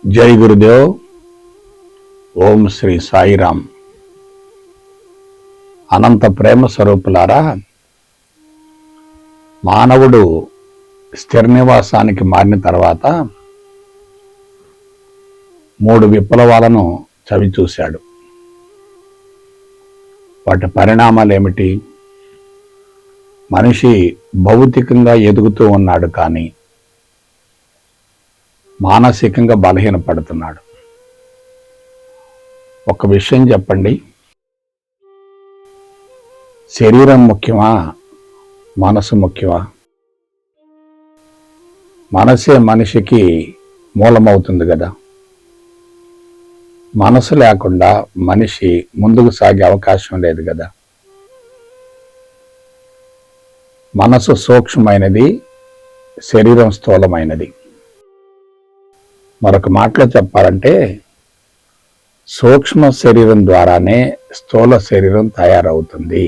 జై గురుదేవ్. ఓం శ్రీ సాయిరామ్. అనంత ప్రేమ స్వరూపులారా, మానవుడు స్థిర నివాసానికి మారిన తర్వాత 3 విప్లవాలను చవిచూశాడు. వాటి పరిణామాలు ఏమిటి? మనిషి భౌతికంగా ఎదుగుతూ ఉన్నాడు, కానీ మానసికంగా బలహీనపడుతున్నాడు. ఒక విషయం చెప్పండి, శరీరం ముఖ్యమా, మనసు ముఖ్యమా? మనసే మనిషికి మూలమవుతుంది కదా. మనసు లేకుండా మనిషి ముందుకు సాగే అవకాశం లేదు కదా. మనసు సూక్ష్మమైనది, శరీరం స్థూలమైనది. మరొక మాటలో చెప్పాలంటే, సూక్ష్మ శరీరం ద్వారానే స్థూల శరీరం తయారవుతుంది.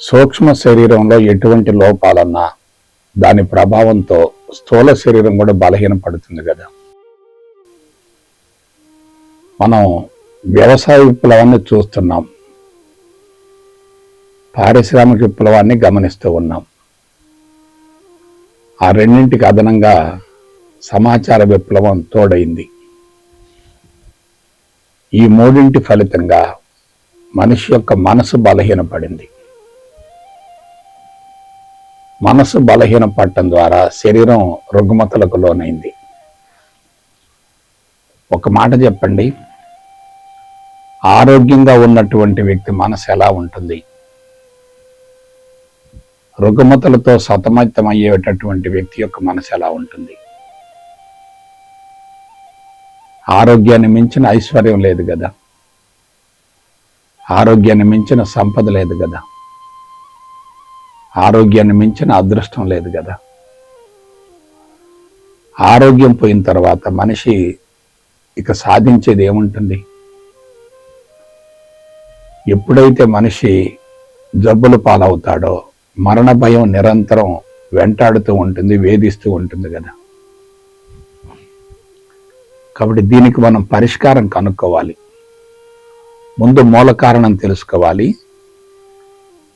సూక్ష్మ శరీరంలో ఎటువంటి లోపాలన్నా దాని ప్రభావంతో స్థూల శరీరం కూడా బలహీనపడుతుంది కదా. మనం వ్యవసాయ విప్లవాన్ని చూస్తున్నాం, పారిశ్రామిక విప్లవాన్ని గమనిస్తూ ఉన్నాం. ఆ రెండింటికి అదనంగా సమాచార విప్లవం తోడైంది. ఈ 3 ఫలితంగా మనిషి యొక్క మనసు బలహీనపడింది. మనసు బలహీనపడటం ద్వారా శరీరం రుగ్మతలకు లోనైంది. ఒక మాట చెప్పండి, ఆరోగ్యంగా ఉన్నటువంటి వ్యక్తి మనసు ఎలా ఉంటుంది? రుగ్మతలతో సతమతమయ్యేటటువంటి వ్యక్తి యొక్క మనసు ఎలా ఉంటుంది? ఆరోగ్యాన్ని మించిన ఐశ్వర్యం లేదు కదా, ఆరోగ్యాన్ని మించిన సంపద లేదు కదా, ఆరోగ్యాన్ని మించిన అదృష్టం లేదు కదా. ఆరోగ్యం పోయిన తర్వాత మనిషి ఇక సాధించేది ఏముంటుంది? ఎప్పుడైతే మనిషి జబ్బులు పాలవుతాడో మరణ భయం నిరంతరం వెంటాడుతూ ఉంటుంది, వేధిస్తూ ఉంటుంది కదా. కాబట్టి దీనికి మనం పరిష్కారం కనుక్కోవాలి. ముందు మూల కారణం తెలుసుకోవాలి,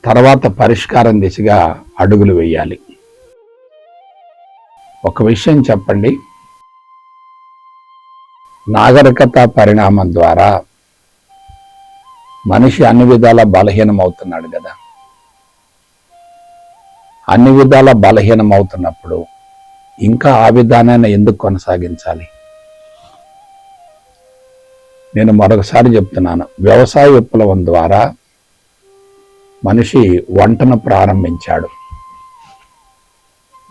తర్వాత పరిష్కారం దిశగా అడుగులు వేయాలి. ఒక విషయం చెప్పండి, నాగరికత పరిణామం ద్వారా మనిషి అన్ని విధాల బలహీనం అవుతున్నాడు కదా. అన్ని విధాల బలహీనం అవుతున్నప్పుడు ఇంకా ఆ విధానాన్ని ఎందుకు కొనసాగించాలి? నేను మరొకసారి చెప్తున్నాను, వ్యవసాయ విప్లవం ద్వారా మనిషి వంటను ప్రారంభించాడు.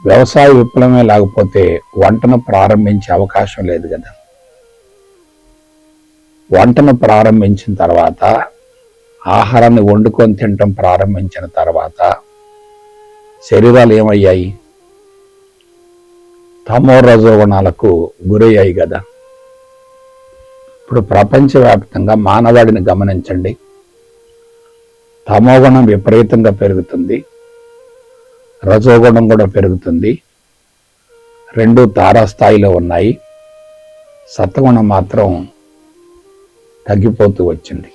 వ్యవసాయ విప్లవమే లేకపోతే వంటను ప్రారంభించే అవకాశం లేదు కదా. వంటను ప్రారంభించిన తర్వాత, ఆహారాన్ని వండుకొని తినటం ప్రారంభించిన తర్వాత శరీరాలు ఏమయ్యాయి? తమో రజోగుణాలకు గురయ్యాయి కదా. ఇప్పుడు ప్రపంచవ్యాప్తంగా మానవాడిని గమనించండి, తమోగుణం విపరీతంగా పెరుగుతుంది, రజోగుణం కూడా పెరుగుతుంది. 2 తారాస్థాయిలో ఉన్నాయి. సత్వగుణం మాత్రం తగ్గిపోతూ వచ్చింది.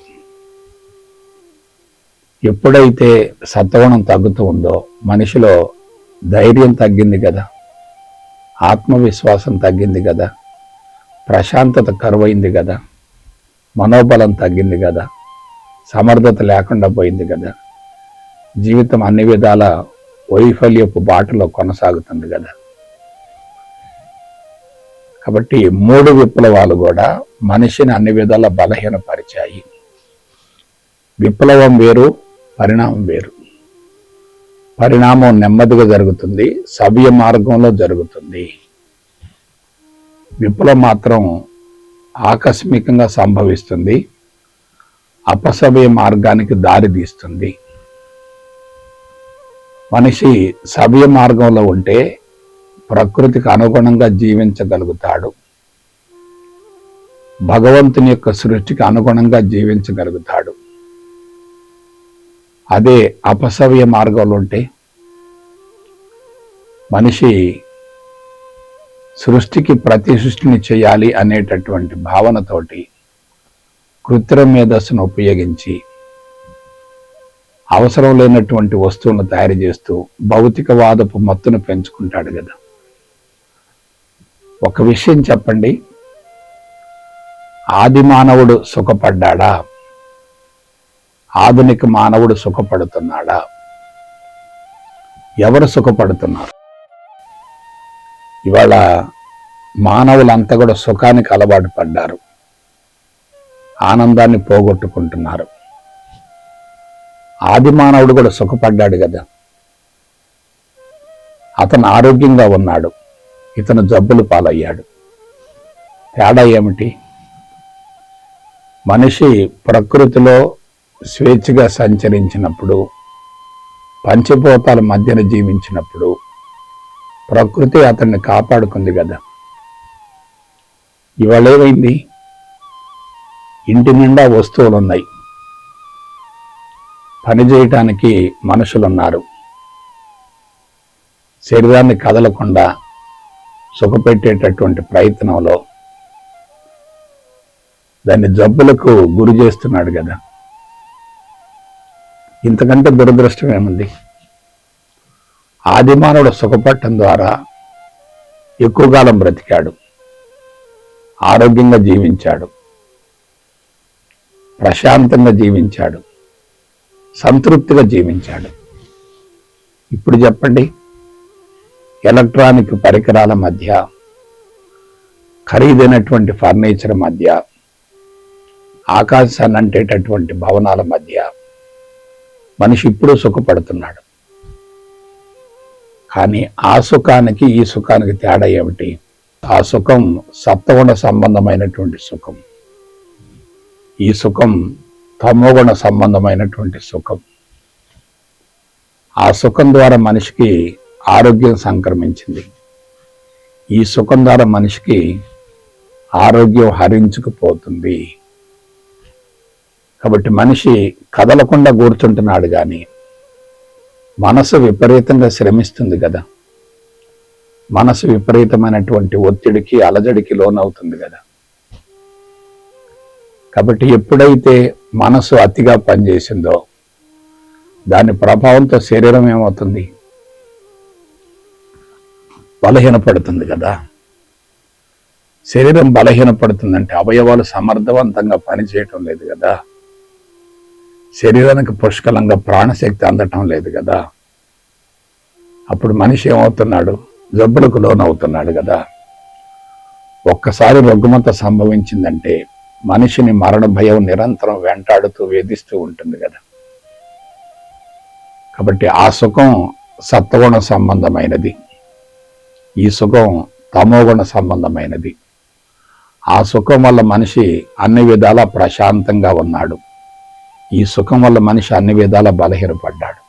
ఎప్పుడైతే సత్వగుణం తగ్గుతూ ఉందో మనిషిలో ధైర్యం తగ్గింది కదా, ఆత్మవిశ్వాసం తగ్గింది కదా, ప్రశాంతత కరువైంది కదా, మనోబలం తగ్గింది కదా, సమర్థత లేకుండా పోయింది కదా, జీవితం అన్ని విధాల వైఫల్యపు బాటలో కొనసాగుతుంది కదా. కాబట్టి 3 విప్లవాలు కూడా మనిషిని అన్ని విధాల బలహీనపరిచాయి. విప్లవం వేరు, పరిణామం వేరు. పరిణామం నెమ్మదిగా జరుగుతుంది, సవ్య మార్గంలో జరుగుతుంది. విప్లవం మాత్రం ఆకస్మికంగా సంభవిస్తుంది, అపసవ్య మార్గానికి దారి తీస్తుంది. మనిషి సవ్య మార్గంలో ఉంటే ప్రకృతికి అనుగుణంగా జీవించగలుగుతాడు, భగవంతుని యొక్క సృష్టికి అనుగుణంగా జీవించగలుగుతాడు. అదే అపసవ్య మార్గంలో ఉంటే మనిషి సృష్టికి ప్రతి సృష్టిని చేయాలి అనేటటువంటి భావనతోటి కృత్రిమ మేధస్సును ఉపయోగించి అవసరం లేనటువంటి వస్తువులను తయారు చేస్తూ భౌతికవాదపు మత్తును పెంచుకుంటాడు కదా. ఒక విషయం చెప్పండి, ఆది మానవుడు సుఖపడ్డాడా? ఆధునిక మానవుడు సుఖపడుతున్నాడా? ఎవరు సుఖపడుతున్నారు? ఇవాళ మానవులంతా కూడా సుఖానికి అలవాటు పడ్డారు, ఆనందాన్ని పోగొట్టుకుంటున్నారు. ఆది మానవుడు కూడా సుఖపడ్డాడు కదా. అతను ఆరోగ్యంగా ఉన్నాడు, ఇతను జబ్బులు పాలయ్యాడు. తేడా ఏమిటి? మనిషి ప్రకృతిలో స్వేచ్ఛగా సంచరించినప్పుడు, పంచభూతాల మధ్యన జీవించినప్పుడు ప్రకృతి అతన్ని కాపాడుకుంది కదా. ఇవాళ ఏమైంది? ఇంటి నిండా వస్తువులు ఉన్నాయి, పని చేయటానికి మనుషులున్నారు, శరీరాన్ని కదలకుండా సుఖపెట్టేటటువంటి ప్రయత్నంలో దాన్ని జబ్బులకు గురి చేస్తున్నాడు కదా. ఇంతకంటే దురదృష్టం ఏముంది? ఆదిమానవుడు సుఖపట్టడం ద్వారా ఎక్కువ కాలం బ్రతికాడు, ఆరోగ్యంగా జీవించాడు, ప్రశాంతంగా జీవించాడు, సంతృప్తిగా జీవించాడు. ఇప్పుడు చెప్పండి, ఎలక్ట్రానిక్ పరికరాల మధ్య, ఖరీదైనటువంటి ఫర్నిచర్ మధ్య, ఆకాశాన్ని అంటేటటువంటి భవనాల మధ్య మనిషి ఇప్పుడు సుఖపడుతున్నాడు. కానీ ఆ సుఖానికి ఈ సుఖానికి తేడా ఏమిటి? ఆ సుఖం సత్వగుణ సంబంధమైనటువంటి సుఖం, ఈ సుఖం తమోగుణ సంబంధమైనటువంటి సుఖం. ఆ సుఖం ద్వారా మనిషికి ఆరోగ్యం సంక్రమించింది, ఈ సుఖం ద్వారా మనిషికి ఆరోగ్యం హరించుకుపోతుంది. కాబట్టి మనిషి కదలకుండా కూర్చుంటున్నాడు, కానీ మనసు విపరీతంగా శ్రమిస్తుంది కదా. మనసు విపరీతమైనటువంటి ఒత్తిడికి, అలజడికి లోనవుతుంది కదా. కాబట్టి ఎప్పుడైతే మనసు అతిగా పనిచేసిందో దాని ప్రభావంతో శరీరం ఏమవుతుంది? బలహీనపడుతుంది కదా. శరీరం బలహీనపడుతుందంటే అవయవాలు సమర్థవంతంగా పనిచేయటం లేదు కదా, శరీరానికి పుష్కలంగా ప్రాణశక్తి అందటం లేదు కదా. అప్పుడు మనిషి ఏమవుతున్నాడు? జబ్బులకు లోనవుతున్నాడు కదా. ఒక్కసారి రుగ్మత సంభవించిందంటే మనిషిని మరణ భయం నిరంతరం వెంటాడుతూ వేధిస్తూ ఉంటుంది కదా. కాబట్టి ఆ సుఖం సత్వగుణ సంబంధమైనది, ఈ సుఖం తమోగుణ సంబంధమైనది. ఆ సుఖం వల్ల మనిషి అన్ని విధాలా ప్రశాంతంగా ఉన్నాడు, ఈ సుఖం వల్ల మనిషి అన్ని విధాలా బలహీనపడ్డాడు.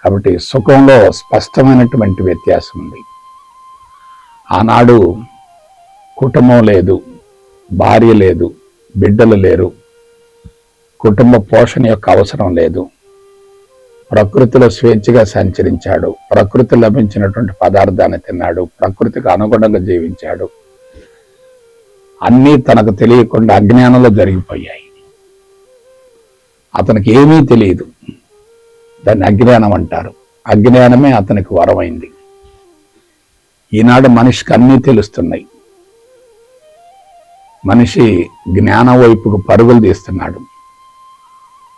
కాబట్టి సుఖంలో స్పష్టమైనటువంటి వ్యత్యాసం ఉంది. ఆనాడు కుటుంబం లేదు, భార్య లేదు, బిడ్డలు లేరు, కుటుంబ పోషణ యొక్క అవసరం లేదు, ప్రకృతిలో స్వేచ్ఛగా సంచరించాడు, ప్రకృతి లభించినటువంటి పదార్థాన్ని తిన్నాడు, ప్రకృతికి అనుగుణంగా జీవించాడు. అన్నీ తనకు తెలియకుండా అజ్ఞానంలో జరిగిపోయాయి. అతనికి ఏమీ తెలియదు, దాన్ని అజ్ఞానం అంటారు. అజ్ఞానమే అతనికి వరమైంది. ఈనాడు మనిషికి అన్నీ తెలుస్తున్నాయి, మనిషి జ్ఞానం వైపుకు పరుగులు తీస్తున్నాడు.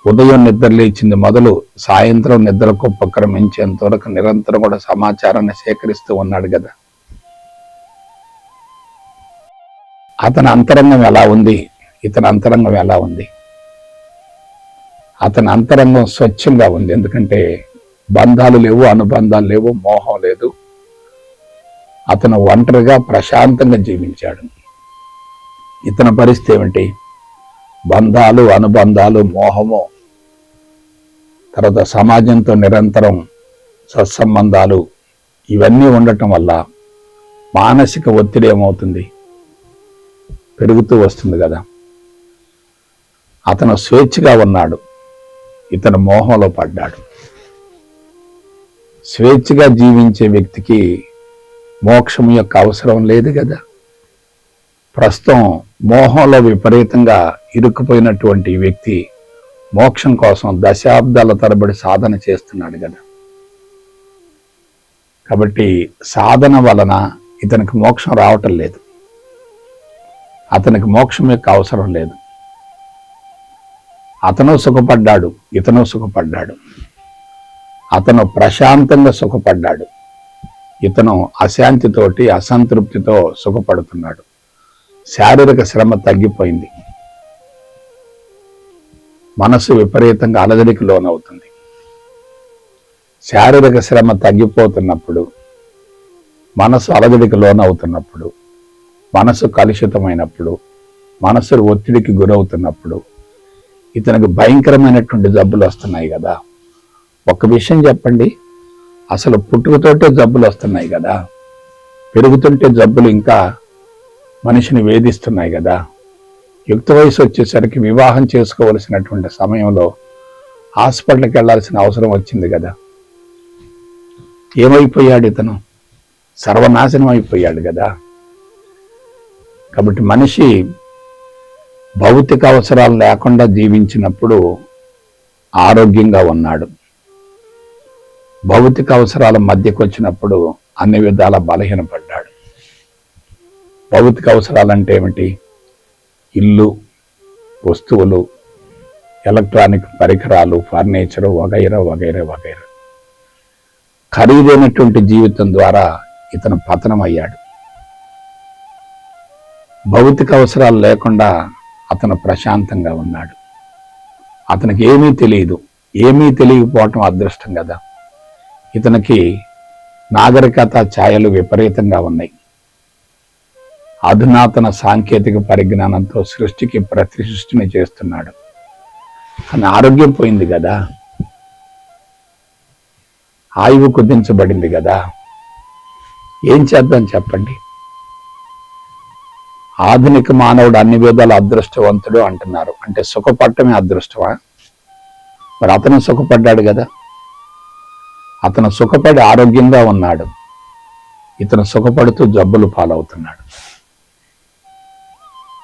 ఉదయం నిద్ర లేచింది మొదలు సాయంత్రం నిద్రకు ఉపక్రమించేంత వరకు నిరంతరం కూడా సమాచారాన్ని సేకరిస్తూ ఉన్నాడు కదా. అతని అంతరంగం ఎలా ఉంది? ఇతని అంతరంగం ఎలా ఉంది? అతని అంతరంగం స్వచ్ఛంగా ఉంది. ఎందుకంటే బంధాలు లేవు, అనుబంధాలు లేవు, మోహం లేదు. అతను ఒంటరిగా ప్రశాంతంగా జీవించాడు. ఇతని పరిస్థితి ఏమిటి? బంధాలు, అనుబంధాలు, మోహము, తర్వాత సమాజంతో నిరంతరం సత్సంబంధాలు, ఇవన్నీ ఉండటం వల్ల మానసిక ఒత్తిడి ఏమవుతుంది? పెరుగుతూ వస్తుంది కదా. అతను స్వేచ్ఛగా ఉన్నాడు, ఇతను మోహంలో పడ్డాడు. స్వేచ్ఛగా జీవించే వ్యక్తికి మోక్షం యొక్క అవసరం లేదు కదా. ప్రస్తుతం మోహంలో విపరీతంగా ఇరుక్కుపోయినటువంటి వ్యక్తి మోక్షం కోసం దశాబ్దాల తరబడి సాధన చేస్తున్నాడు కదా. కాబట్టి సాధన వలన ఇతనికి మోక్షం రావటం లేదు, అతనికి మోక్షం యొక్క అవసరం లేదు. అతను సుఖపడ్డాడు, ఇతను సుఖపడ్డాడు. అతను ప్రశాంతంగా సుఖపడ్డాడు, ఇతను అశాంతితోటి అసంతృప్తితో సుఖపడుతున్నాడు. శారీరక శ్రమ తగ్గిపోయింది, మనసు విపరీతంగా అలజడికి లోనవుతుంది. శారీరక శ్రమ తగ్గిపోతున్నప్పుడు, మనసు అలజడికి లోనవుతున్నప్పుడు, మనసు కలుషితమైనప్పుడు, మనసు ఒత్తిడికి గురవుతున్నప్పుడు ఇతనికి భయంకరమైనటువంటి జబ్బులు వస్తున్నాయి కదా. ఒక విషయం చెప్పండి, అసలు పుట్టుకతోటే జబ్బులు వస్తున్నాయి కదా, పెరుగుతుంటే జబ్బులు ఇంకా మనిషిని వేధిస్తున్నాయి కదా. యుక్త వయసు వచ్చేసరికి వివాహం చేసుకోవలసినటువంటి సమయంలో హాస్పిటల్కి వెళ్లాల్సిన అవసరం వచ్చింది కదా. ఏమైపోయాడు ఇతను? సర్వనాశనం అయిపోయాడు కదా. కాబట్టి మనిషి భౌతిక అవసరాలు లేకుండా జీవించినప్పుడు ఆరోగ్యంగా ఉన్నాడు. భౌతిక అవసరాల మధ్యకు వచ్చినప్పుడు అన్ని విధాల బలహీనపడ్డాడు. భౌతిక అవసరాలంటే ఏమిటి? ఇల్లు, వస్తువులు, ఎలక్ట్రానిక్ పరికరాలు, ఫర్నిచరు, వగైరా వగైరా వగైరా. ఖరీదైనటువంటి జీవితం ద్వారా ఇతను పతనమయ్యాడు. భౌతిక అవసరాలు లేకుండా అతను ప్రశాంతంగా ఉన్నాడు. అతనికి ఏమీ తెలియదు. ఏమీ తెలియకపోవటం అదృష్టం కదా. ఇతనికి నాగరికత ఛాయలు విపరీతంగా ఉన్నాయి. అధునాతన సాంకేతిక పరిజ్ఞానంతో సృష్టికి ప్రతి సృష్టిని చేస్తున్నాడు. కానీ ఆరోగ్యం పోయింది కదా, ఆయువు కుదించబడింది కదా. ఏం చేద్దాం చెప్పండి? ఆధునిక మానవుడు అన్ని విధాల అదృష్టవంతుడు అంటున్నారు. అంటే సుఖపడటమే అదృష్టమా? మరి అతను సుఖపడ్డాడు కదా. అతను సుఖపడి ఆరోగ్యంగా ఉన్నాడు, ఇతను సుఖపడుతూ జబ్బులు పాలవుతున్నాడు.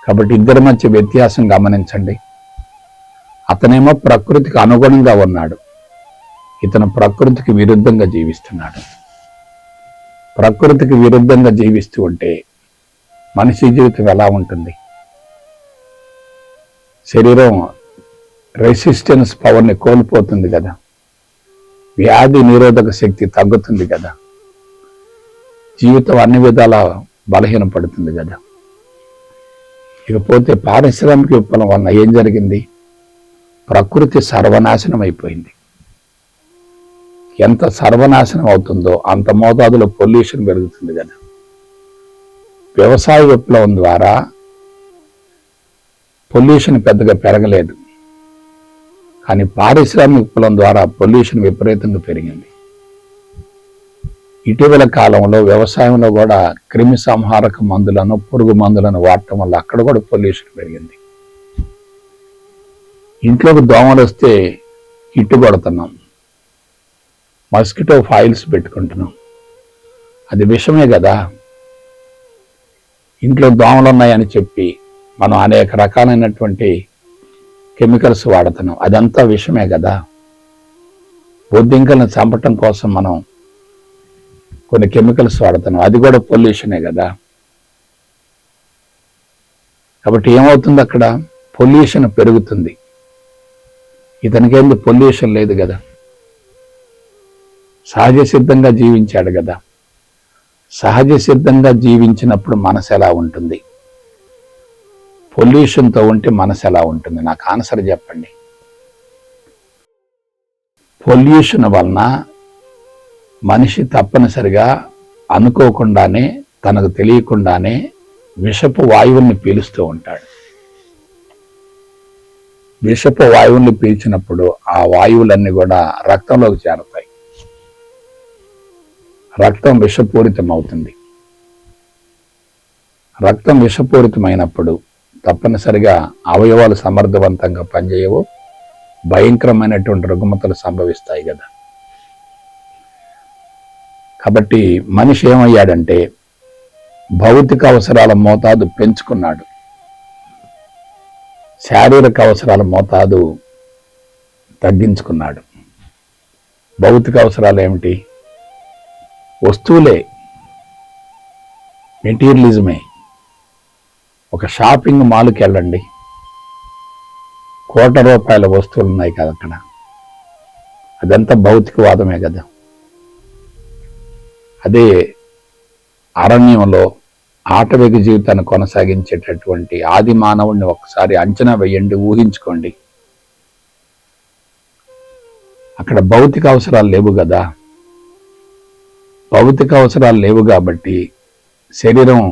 కాబట్టి ఇద్దరి మధ్య వ్యత్యాసం గమనించండి. అతనేమో ప్రకృతికి అనుగుణంగా ఉన్నాడు, ఇతను ప్రకృతికి విరుద్ధంగా జీవిస్తున్నాడు. ప్రకృతికి విరుద్ధంగా జీవిస్తూ ఉంటే మనిషి జీవితం ఎలా ఉంటుంది? శరీరం రెసిస్టెన్స్ పవర్ని కోల్పోతుంది కదా, వ్యాధి నిరోధక శక్తి తగ్గుతుంది కదా, జీవితం అన్ని విధాల బలహీనపడుతుంది కదా. ఇకపోతే పారిశ్రామిక విప్లవం వలన ఏం జరిగింది? ప్రకృతి సర్వనాశనం అయిపోయింది. ఎంత సర్వనాశనం అవుతుందో అంత మోతాదులో పొల్యూషన్ పెరుగుతుంది కదా. వ్యవసాయ విప్లవం ద్వారా పొల్యూషన్ పెద్దగా పెరగలేదు, కానీ పారిశ్రామిక విప్లవం ద్వారా పొల్యూషన్ విపరీతంగా పెరిగింది. ఇటీవల కాలంలో వ్యవసాయంలో కూడా క్రిమి సంహారక మందులను, పురుగు మందులను వాడటం వల్ల అక్కడ కూడా పొల్యూషన్ పెరిగింది. ఇంట్లోకి దోమలు వస్తే హిట్టు కొడుతున్నాం, మస్కిటో ఫాయిల్స్ పెట్టుకుంటున్నాం. అది విషమే కదా. ఇంట్లో దోమలు ఉన్నాయని చెప్పి మనం అనేక రకాలైనటువంటి కెమికల్స్ వాడుతున్నాం, అదంతా విషమే కదా. బొద్దింకలను చంపటం కోసం మనం కొన్ని కెమికల్స్ వాడుతున్నాం, అది కూడా పొల్యూషనే కదా. కాబట్టి ఏమవుతుంది? అక్కడ పొల్యూషన్ పెరుగుతుంది. ఇతనికేంది పొల్యూషన్ లేదు కదా, సహజ సిద్ధంగా జీవించాడు కదా. సహజ సిద్ధంగా జీవించినప్పుడు మనసు ఎలా ఉంటుంది? పొల్యూషన్తో ఉంటే మనసు ఎలా ఉంటుంది? నాకు ఆన్సర్ చెప్పండి. పొల్యూషన్ వలన మనిషి తప్పనిసరిగా అనుకోకుండానే, తనకు తెలియకుండానే విషపు వాయువుల్ని పీలుస్తూ ఉంటాడు. విషపు వాయువుల్ని పీల్చినప్పుడు ఆ వాయువులన్నీ కూడా రక్తంలోకి చేరతాయి. రక్తం విషపూరితం అవుతుంది. రక్తం విషపూరితమైనప్పుడు తప్పనిసరిగా అవయవాలు సమర్థవంతంగా పనిచేయవు, భయంకరమైనటువంటి రుగ్మతలు సంభవిస్తాయి కదా. కాబట్టి మనిషి ఏమయ్యాడంటే భౌతిక అవసరాల మోతాదు పెంచుకున్నాడు, శారీరక అవసరాల మోతాదు తగ్గించుకున్నాడు. భౌతిక అవసరాలు ఏమిటి? వస్తువులే, మెటీరియలిజమే. ఒక షాపింగ్ మాల్కి వెళ్ళండి, ₹1,00,00,000 వస్తువులు ఉన్నాయి కదా అక్కడ. అదంతా భౌతికవాదమే కదా. అదే అరణ్యంలో ఆటవిక జీవితాన్ని కొనసాగించేటటువంటి ఆది మానవుడిని ఒకసారి అంచనా వేయండి, ఊహించుకోండి. అక్కడ భౌతిక అవసరాలు లేవు కదా. భౌతిక అవసరాలు లేవు కాబట్టి శరీరం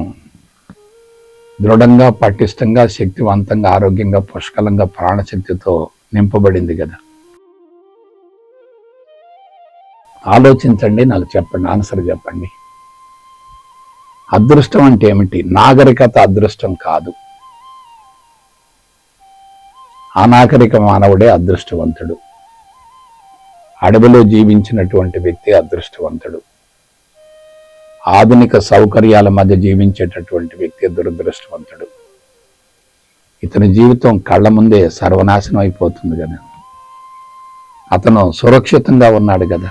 దృఢంగా, పటిష్టంగా, శక్తివంతంగా, ఆరోగ్యంగా, పుష్కలంగా, ప్రాణశక్తితో నింపబడింది కదా. ఆలోచించండి, నాకు చెప్పండి, ఆన్సర్ చెప్పండి. అదృష్టం అంటే ఏమిటి? నాగరికత అదృష్టం కాదు. అనాగరిక మానవుడే అదృష్టవంతుడు. అడవిలో జీవించినటువంటి వ్యక్తి అదృష్టవంతుడు. ఆధునిక సౌకర్యాల మధ్య జీవించేటటువంటి వ్యక్తి దురదృష్టవంతుడు. ఇతని జీవితం కళ్ళ ముందే సర్వనాశనం అయిపోతుంది కదా. అతను సురక్షితంగా ఉన్నాడు కదా,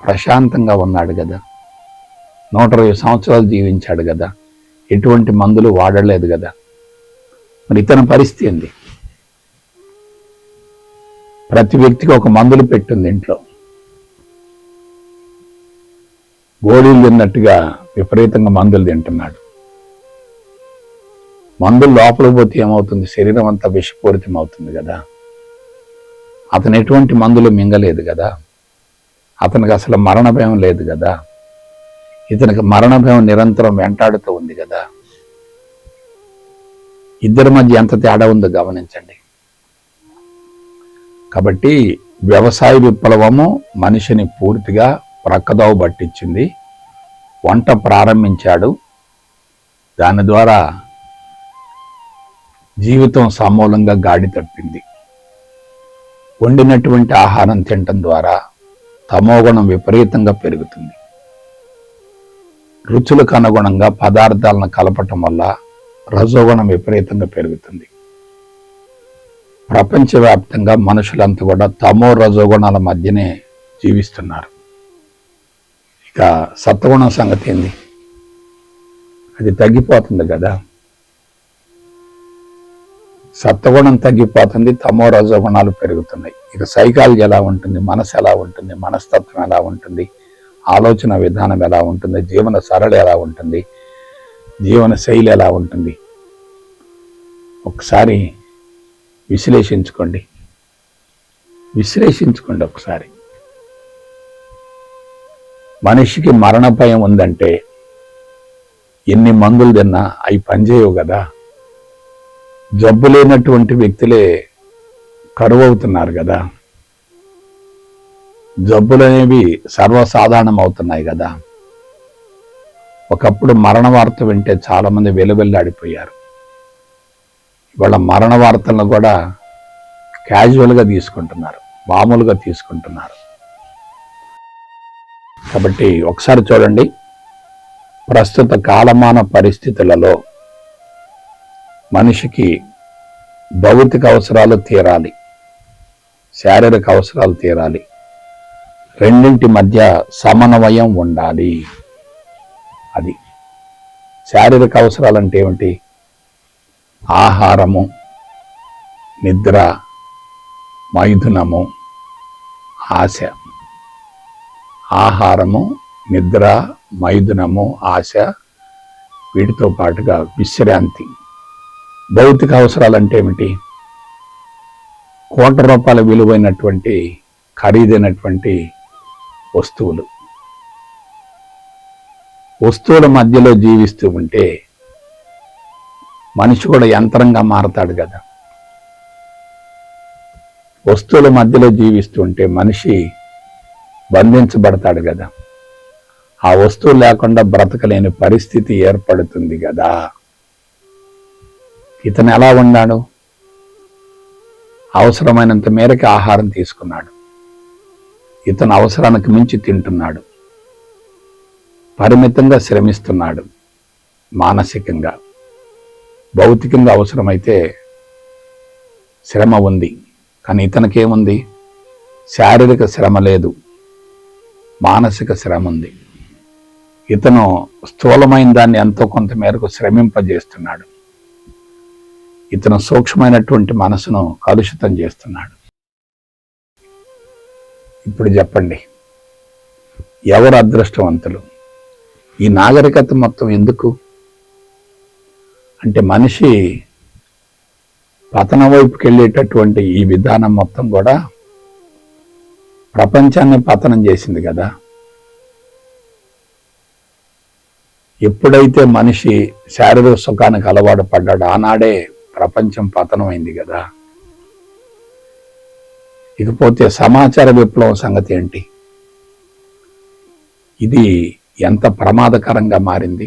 ప్రశాంతంగా ఉన్నాడు కదా, 120 సంవత్సరాలు జీవించాడు కదా, ఎటువంటి మందులు వాడలేదు కదా. మరి ఇతని పరిస్థితి ఏంది? ప్రతి వ్యక్తికి ఒక మందులు పెట్టింది ఇంట్లో. గోళీలు తిన్నట్టుగా విపరీతంగా మందులు తింటున్నాడు. మందులు లోపల పోతే ఏమవుతుంది? శరీరం అంతా విషపూరితం అవుతుంది కదా. అతను ఎటువంటి మందులు మింగలేదు కదా. అతనికి అసలు మరణ భయం లేదు కదా. ఇతనికి మరణ భయం నిరంతరం వెంటాడుతూ ఉంది కదా. ఇద్దరి మధ్య ఎంత తేడా ఉందో గమనించండి. కాబట్టి వ్యవసాయ విప్లవము మనిషిని పూర్తిగా ప్రక్కదోవ పట్టించింది. వంట ప్రారంభించాడు, దాని ద్వారా జీవితం సమూలంగా గాడి తప్పింది. వండినటువంటి ఆహారం తినటం ద్వారా తమోగుణం విపరీతంగా పెరుగుతుంది. రుచులకు అనుగుణంగా పదార్థాలను కలపటం వల్ల రజోగుణం విపరీతంగా పెరుగుతుంది. ప్రపంచవ్యాప్తంగా మనుషులంతా కూడా తమో రజోగుణాల మధ్యనే జీవిస్తున్నారు. ఇక సత్వగుణం సంగతి ఏంది? అది తగ్గిపోతుంది కదా. సత్వగుణం తగ్గిపోతుంది, తమో రజోగుణాలు పెరుగుతున్నాయి. ఇక సైకాలజీ ఎలా ఉంటుంది, మనసు ఎలా ఉంటుంది, మనస్తత్వం ఎలా ఉంటుంది, ఆలోచన విధానం ఎలా ఉంటుంది, జీవన సరళి ఎలా ఉంటుంది, జీవన శైలి ఎలా ఉంటుంది, ఒకసారి విశ్లేషించుకోండి ఒకసారి. మనిషికి మరణ భయం ఉందంటే ఎన్ని మందులు తిన్నా అవి పనిచేయవు కదా. జబ్బు లేనటువంటి వ్యక్తులే కరువు అవుతున్నారు కదా. జబ్బులు అనేవి సర్వసాధారణం అవుతున్నాయి కదా. ఒకప్పుడు మరణ వార్త వింటే చాలా మంది వెలువెల్లాడిపోయారు. ఇవాళ మరణ వార్తలను కూడా క్యాజువల్గా తీసుకుంటున్నారు, మామూలుగా తీసుకుంటున్నారు. కాబట్టి ఒకసారి చూడండి, ప్రస్తుత కాలమాన పరిస్థితులలో మనిషికి భౌతిక అవసరాలు తీరాలి, శారీరక అవసరాలు తీరాలి, రెండింటి మధ్య సమన్వయం ఉండాలి. అది శారీరక అవసరాలు అంటే ఏమిటి? ఆహారము, నిద్ర, మైథునము, ఆశ. ఆహారము, నిద్ర, మైథునము, ఆశ, వీటితో పాటుగా విశ్రాంతి. భౌతిక అవసరాలు అంటే ఏమిటి? ₹1,00,00,000 విలువైనటువంటి ఖరీదైనటువంటి వస్తువులు. వస్తువుల మధ్యలో జీవిస్తూ ఉంటే మనిషి కూడా యంత్రంగా మారతాడు కదా. వస్తువుల మధ్యలో జీవిస్తూ ఉంటే మనిషి బంధించబడతాడు కదా. ఆ వస్తువు లేకుండా బ్రతకలేని పరిస్థితి ఏర్పడుతుంది కదా. ఇతను ఎలా ఉన్నాడు? అవసరమైనంత మేరకు ఆహారం తీసుకున్నాడు. ఇతను అవసరానికి మించి తింటున్నాడు. పరిమితంగా శ్రమిస్తున్నాడు. మానసికంగా, భౌతికంగా అవసరమైతే శ్రమ ఉంది. కానీ ఇతనికేముంది? శారీరక శ్రమ లేదు, మానసిక శ్రమ ఉంది. ఇతను స్థూలమైన దాన్ని ఎంతో కొంత మేరకు శ్రమింపజేస్తున్నాడు. ఇతను సూక్ష్మమైనటువంటి మనసును కలుషితం చేస్తున్నాడు. ఇప్పుడు చెప్పండి, ఎవరు అదృష్టవంతులు? ఈ నాగరికత మొత్తం ఎందుకు అంటే, మనిషి పతన వైపుకి వెళ్ళేటటువంటి ఈ విధానం మొత్తం కూడా ప్రపంచాన్ని పతనం చేసింది కదా. ఎప్పుడైతే మనిషి శారీరక సుఖానికి అలవాటు పడ్డాడో ఆనాడే ప్రపంచం పతనమైంది కదా. ఇకపోతే సమాచార విప్లవం సంగతి ఏంటి? ఇది ఎంత ప్రమాదకరంగా మారింది,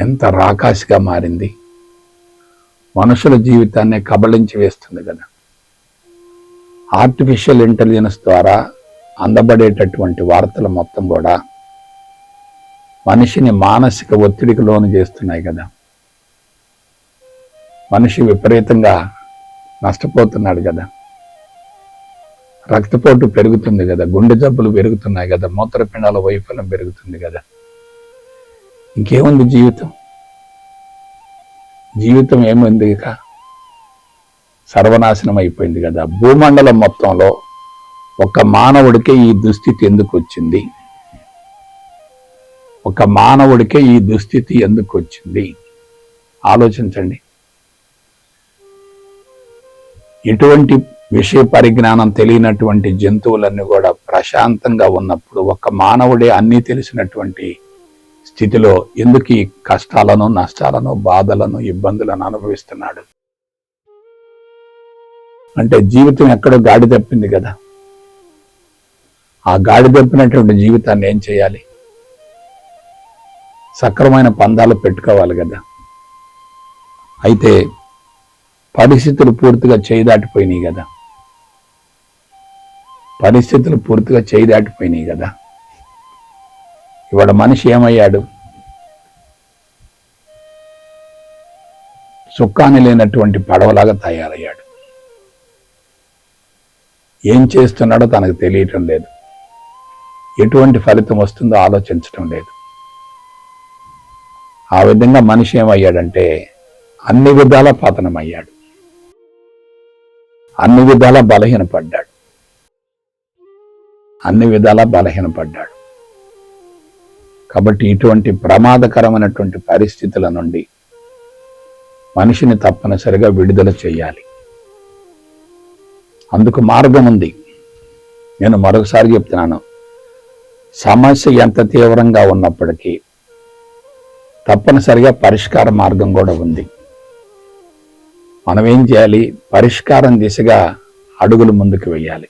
ఎంత రాకాసిగా మారింది, మనుషుల జీవితాన్ని కబళించి వేస్తుంది కదా. ఆర్టిఫిషియల్ ఇంటెలిజెన్స్ ద్వారా అందబడేటటువంటి వార్తలు మొత్తం కూడా మనిషిని మానసిక ఒత్తిడికి లోను చేస్తున్నాయి కదా. మనిషి విపరీతంగా నష్టపోతున్నాడు కదా. రక్తపోటు పెరుగుతుంది కదా, గుండె జబ్బులు పెరుగుతున్నాయి కదా, మూత్రపిండాల వైఫల్యం పెరుగుతుంది కదా. ఇంకేముంది జీవితం? జీవితం ఏముంది? ఇక సర్వనాశనం అయిపోయింది కదా. భూమండలం మొత్తంలో ఒక మానవుడికే ఈ దుస్థితి ఎందుకు వచ్చింది? ఒక మానవుడికే ఈ దుస్థితి ఎందుకు వచ్చింది? ఆలోచించండి. ఎటువంటి విషయ పరిజ్ఞానం తెలియనటువంటి జంతువులన్నీ కూడా ప్రశాంతంగా ఉన్నప్పుడు ఒక మానవుడే అన్నీ తెలిసినటువంటి స్థితిలో ఎందుకు ఈ కష్టాలను, నష్టాలను, బాధలను, ఇబ్బందులను అనుభవిస్తున్నాడు? అంటే జీవితం ఎక్కడో గాడి తప్పింది కదా. ఆ గాడి తప్పినటువంటి జీవితాన్ని ఏం చేయాలి? సక్రమైన పందాలు పెట్టుకోవాలి కదా. అయితే పరిస్థితులు పూర్తిగా చేయి దాటిపోయినాయి కదా. పరిస్థితులు పూర్తిగా చేయి దాటిపోయినాయి కదా. ఇవాళ మనిషి ఏమయ్యాడు? సుక్కాని లేనటువంటి పడవలాగా తయారయ్యాడు. ఏం చేస్తున్నాడో తనకు తెలియటం లేదు. ఎటువంటి ఫలితం వస్తుందో ఆలోచించటం లేదు. ఆ విధంగా మనిషి ఏమయ్యాడంటే అన్ని విధాలా పతనమయ్యాడు, అన్ని విధాలా బలహీనపడ్డాడు, అన్ని విధాలా బలహీనపడ్డాడు. కాబట్టి ఇటువంటి ప్రమాదకరమైనటువంటి పరిస్థితుల నుండి మనిషిని తప్పనిసరిగా విడుదల చేయాలి. అందుకు మార్గం ఉంది. నేను మరొకసారి చెప్తున్నాను, సమస్య ఎంత తీవ్రంగా ఉన్నప్పటికీ తప్పనిసరిగా పరిష్కార మార్గం కూడా ఉంది. మనం ఏం చేయాలి? పరిష్కారం దిశగా అడుగులు ముందుకు వేయాలి.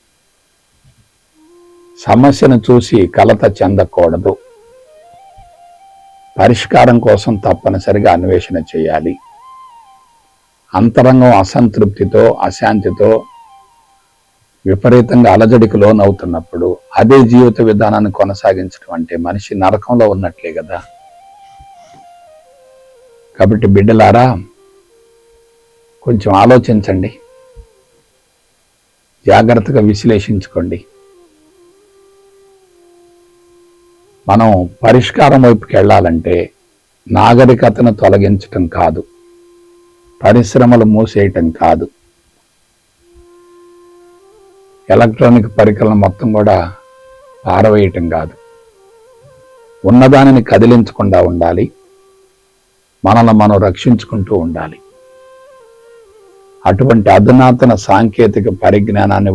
సమస్యను చూసి కలత చెందకూడదు. పరిష్కారం కోసం తప్పనిసరిగా అన్వేషణ చేయాలి. అంతరంగం అసంతృప్తితో, అశాంతితో విపరీతంగా అలజడికి లోనవుతున్నప్పుడు అదే జీవిత విధానాన్ని కొనసాగించడం అంటే మనిషి నరకంలో ఉన్నట్లే కదా. కాబట్టి బిడ్డలారా, కొంచెం ఆలోచించండి, జాగ్రత్తగా విశ్లేషించుకోండి. మనం పరిష్కారం వైపుకి వెళ్ళాలంటే నాగరికతను తొలగించటం కాదు, పరిశ్రమలు మూసేయటం కాదు, ఎలక్ట్రానిక్ పరికరాలను మొత్తం కూడా పారవేయటం కాదు. ఉన్నదానిని కదిలించకుండా ఉండాలి, మనల్ని మనం రక్షించుకుంటూ ఉండాలి. అటువంటి అధునాతన సాంకేతిక పరిజ్ఞానాన్ని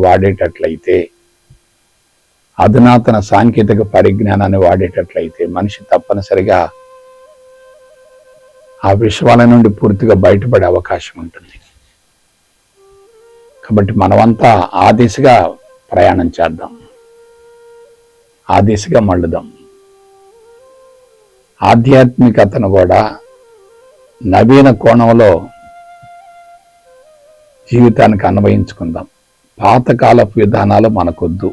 వాడేటట్లయితే మనిషి తప్పనిసరిగా ఆ విశ్వాల నుండి పూర్తిగా బయటపడే అవకాశం ఉంటుంది. కాబట్టి మనమంతా ఆ దిశగా ప్రయాణం చేద్దాం, ఆ దిశగా మళ్ళుదాం. ఆధ్యాత్మికతను కూడా నవీన కోణంలో జీవితానికి అన్వయించుకుందాం. పాతకాలపు విధానాలు మనకొద్దు,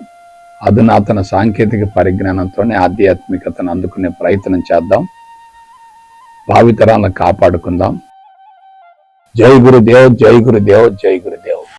అధునాతన సాంకేతిక పరిజ్ఞానంతోనే ఆధ్యాత్మికతను అందుకునే ప్రయత్నం చేద్దాం. భావితరాలను కాపాడుకుందాం. జై గురుదేవ్, జై గురుదేవ్, జై గురుదేవ్.